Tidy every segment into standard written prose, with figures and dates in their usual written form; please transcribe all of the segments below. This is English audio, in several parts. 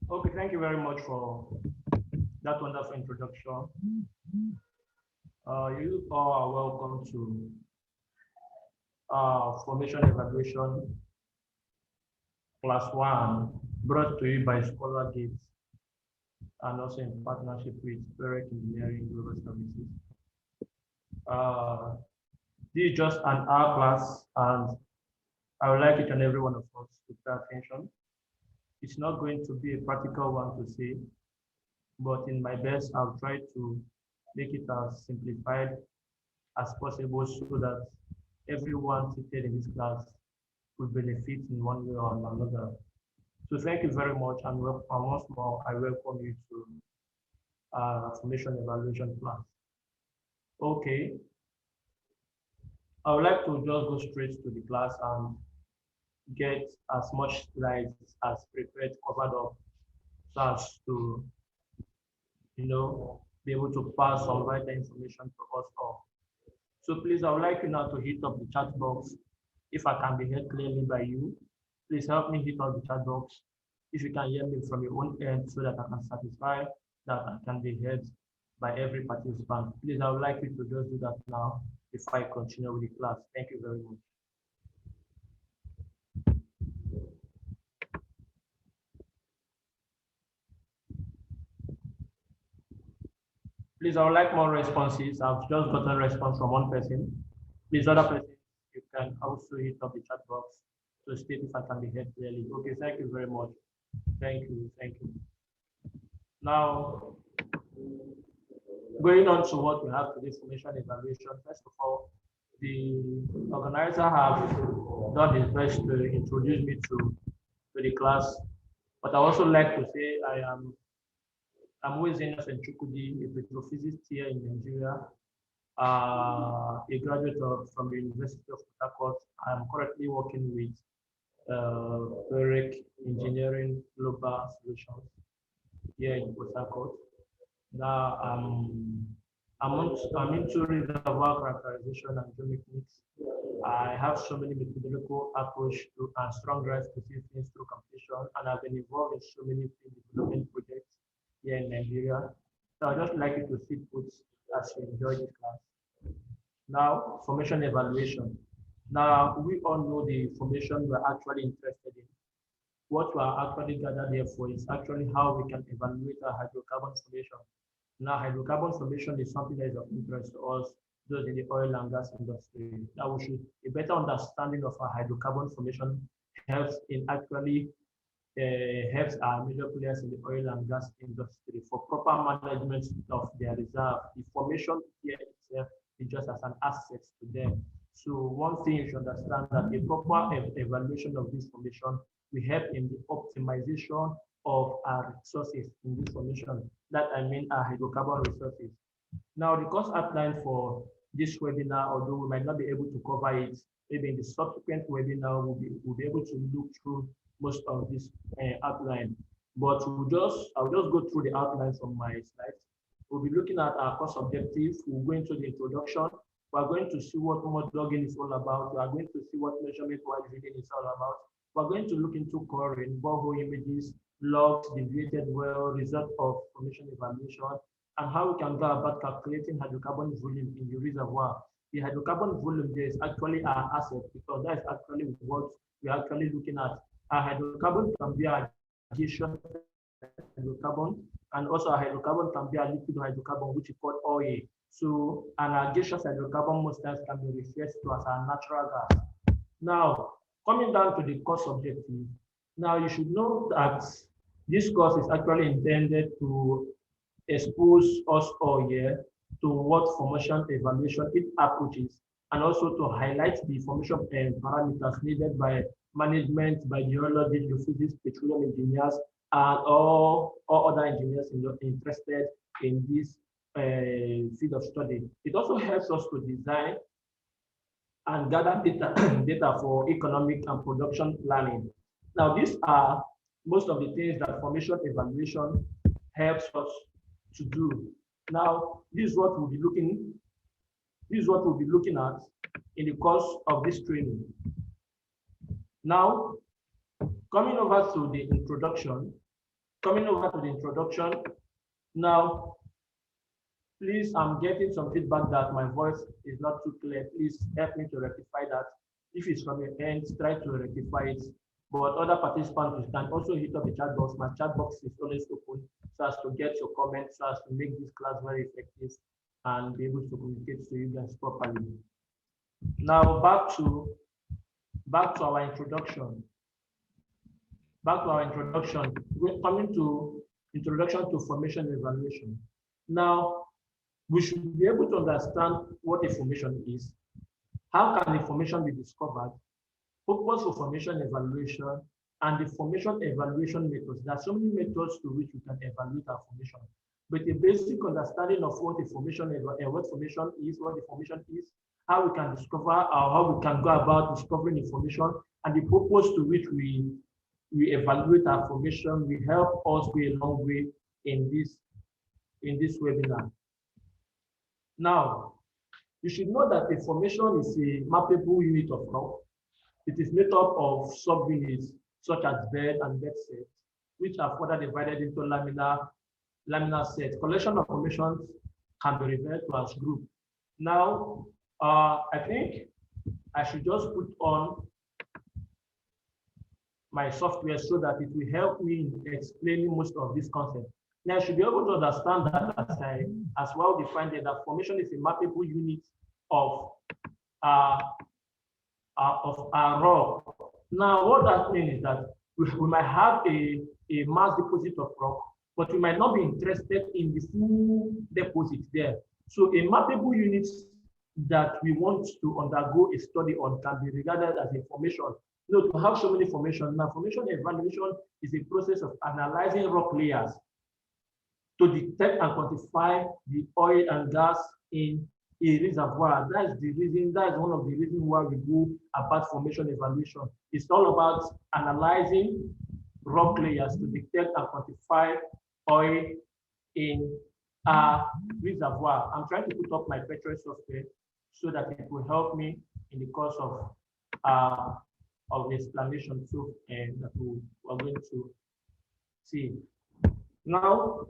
Okay, thank you very much for that wonderful introduction. You all are welcome to Formation Evaluation Class 1, brought to you by SkolarGate and also in partnership with Direct Engineering Global Services. Uh, this is just an hour class, and I would like each and every one of us to pay attention. It's not going to be a practical one to say, but in my best, I'll try to make it as simplified as possible so that everyone seated in this class will benefit in one way or another. So thank you very much, and once more, I welcome you to Formation Evaluation class. Okay, I would like to just go straight to the class and get as much slides as prepared covered up so as to, be able to pass some vital information to us all. So please, I would like you now to hit up the chat box. If I can be heard clearly by you, please help me hit up the chat box. If you can hear me from your own end so that I can satisfy that I can be heard by every participant. Please, I would like you to just do that now before I continue with the class. Thank you very much. Please, I would like more responses. I've just gotten a response from one person. Please, other person, you can also hit up the chat box to state if I can be heard clearly. Okay, thank you very much. Thank you, thank you. Now, going on to what we have today, formation evaluation. First of all, the organizer have done his best to introduce me to the class, but I also like to say I'm Wezina Senchukudi, a petrophysicist here in Nigeria, a graduate from the University of Port Harcourt. I'm currently working with Engineering Global Solutions here in Port Harcourt. Now I'm into reservoir characterization and geomechanics. I have so many methodological approach to and strong drive to see things through completion, and I've been involved in so many development projects here in Nigeria. So I'd just like you to see put as you enjoy this class. Now, formation evaluation. Now, we all know the formation we're actually interested in. What we are actually gathered here for is actually how we can evaluate our hydrocarbon formation. Now, hydrocarbon formation is something that is of interest to us, those in the oil and gas industry. Now, we should a better understanding of our hydrocarbon formation helps in actually helps our major players in the oil and gas industry for proper management of their reserve. The formation here itself is just as an asset to them. So one thing you should understand that a proper evaluation of this formation will help in the optimization of our resources in this formation. That I mean our hydrocarbon resources. Now the course outline for this webinar, although we might not be able to cover it, maybe in the subsequent webinar we'll be able to look through most of this outline. But I'll just go through the outline from my slides. We'll be looking at our course objectives. We'll go into the introduction. We're going to see what mud logging is all about. We are going to see what measurement while reading is all about. We're going to look into coring, borehole images, logs, deviated well, result of formation evaluation, and how we can go about calculating hydrocarbon volume in the reservoir. The hydrocarbon volume there is actually our asset because that is actually what we're actually looking at. A hydrocarbon can be a gaseous hydrocarbon, and also a hydrocarbon can be a liquid hydrocarbon, which is called oil. So, a gaseous hydrocarbon most times can be referred to as a natural gas. Now, coming down to the course objective, now you should know that this course is actually intended to expose us all here to what formation evaluation it approaches, and also to highlight the formation parameters needed by management, by geologists, geophysics, petroleum engineers, and all other engineers interested in this field of study. It also helps us to design and gather data for economic and production planning. Now, these are most of the things that formation evaluation helps us to do. Now, this is what we'll be looking at in the course of this training. Now, coming over to the introduction, Coming over to the introduction. Now, please, I'm getting some feedback that my voice is not too clear. Please help me to rectify that. If it's from your end, try to rectify it. But other participants, you can also hit up the chat box. My chat box is always open so as to get your comments, so as to make this class very effective and be able to communicate to you guys properly. Now back to our introduction. We're coming to introduction to formation evaluation. Now, we should be able to understand what a formation is. How can a formation be discovered? Purpose for formation evaluation and the formation evaluation methods. There are so many methods to which we can evaluate our formation. But a basic understanding of what a formation is, what the formation is, how we can discover, or how we can go about discovering information, and the purpose to which we evaluate our formation will help us go a long way in this webinar. Now, you should know that a formation is a mappable unit of rock. It is made up of subunits such as bed and bed sets, which are further divided into laminar sets. Collection of formations can be referred to as group. Now, I think I should just put on my software so that it will help me in explaining most of this concept. Now, I should be able to understand that as well defined that formation is a mappable unit of rock. Now, what that means is that we might have a mass deposit of rock, but we might not be interested in the full deposit there. So a mappable unit that we want to undergo a study on can be regarded as a formation. You know, to have so many formations. Now, formation evaluation is a process of analyzing rock layers to detect and quantify the oil and gas in a reservoir. That is one of the reasons why we do about formation evaluation. It's all about analyzing rock layers to detect and quantify oil in a reservoir. I'm trying to put up my petrol software so that it will help me in the course of the explanation too, and that we are going to see. Now,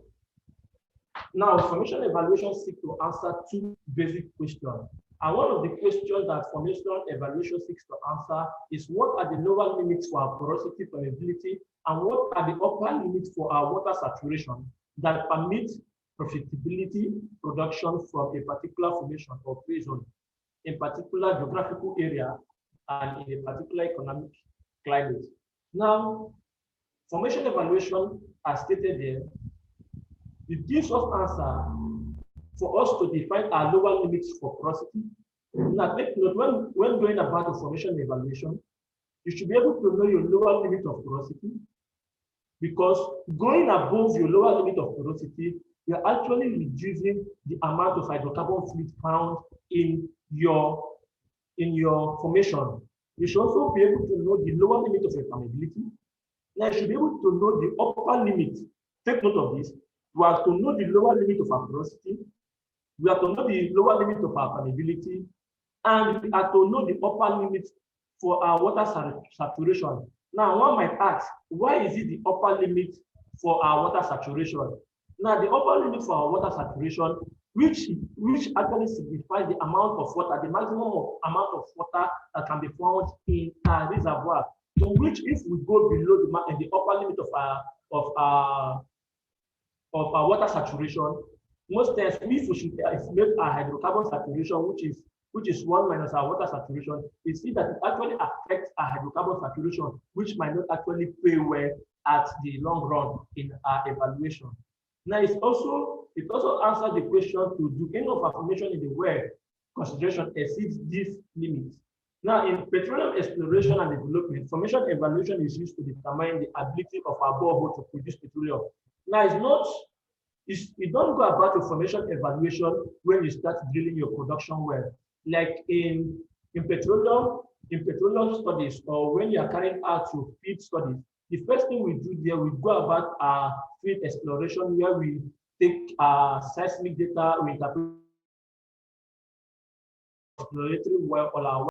formation evaluation seeks to answer two basic questions. And one of the questions that formation evaluation seeks to answer is what are the lower limits for our porosity permeability and what are the upper limits for our water saturation that permit profitability production from a particular formation or phase zone, in particular geographical area and in a particular economic climate. Now, formation evaluation, as stated there, it gives us answer for us to define our lower limits for porosity. Now, take note, when going about the formation evaluation, you should be able to know your lower limit of porosity, because going above your lower limit of porosity, you're actually reducing the amount of hydrocarbon fluid found in your formation. You should also be able to know the lower limit of your permeability. Now, you should be able to know the upper limit. Take note of this. We have to know the lower limit of our porosity, we have to know the lower limit of our permeability, and we have to know the upper limit for our water saturation. Now, one might ask, why is it the upper limit for our water saturation? Now, the upper limit for our water saturation, which actually signifies the amount of water, the maximum amount of water that can be found in a reservoir, to which if we go below the upper limit of our water saturation, most times if we should estimate our hydrocarbon saturation, which is 1 minus our water saturation, we see that it actually affects our hydrocarbon saturation, which might not actually pay well at the long run in our evaluation. Now, it also answers the question to do any of our formation in the well concentration exceeds these limits. Now, in petroleum exploration and development, formation evaluation is used to determine the ability of our borehole to produce petroleum. Now, you don't go about your formation evaluation when you start drilling your production well. Like in petroleum studies, or when you are carrying out your field studies, the first thing we do there, we go about our field exploration, where we take seismic data, we interpret exploratory well on our